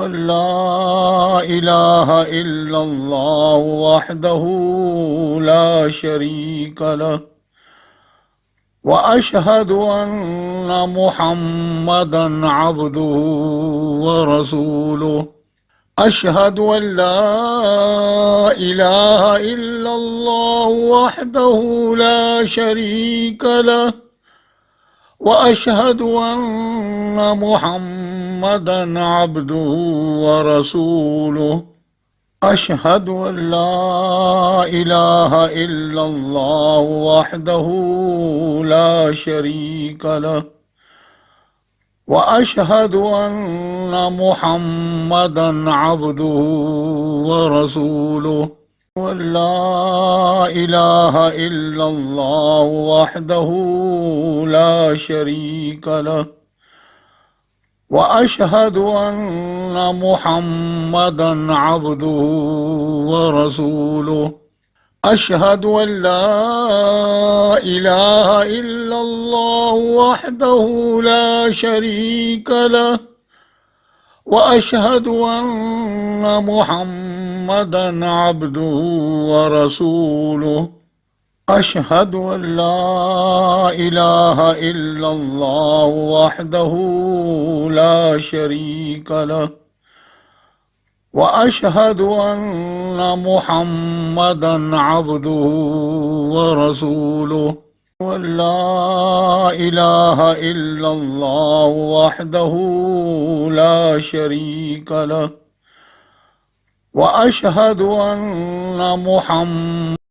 لا إله إلا الله وحده لا شريك له وأشهد أن محمدا عبده ورسوله أشهد أن لا إله إلا الله وحده لا شريك له وأشهد أن محمدا عبده ورسوله أشهد أن لا إله إلا الله وحده لا شريك له وأشهد أن محمدا عبده ورسوله لا إله إلا الله وحده لا شريك له وأشهد أن محمدا عبده ورسوله أشهد أن لا إله إلا الله وحده لا شريك له وأشهد أن محمدا عبده ورسوله أشهد أن لا إله إلا الله وحده لا شريك له وأشهد أن محمدا عبده ورسوله لا إله إلا الله وحده لا شريك له وأشهد أن محمدا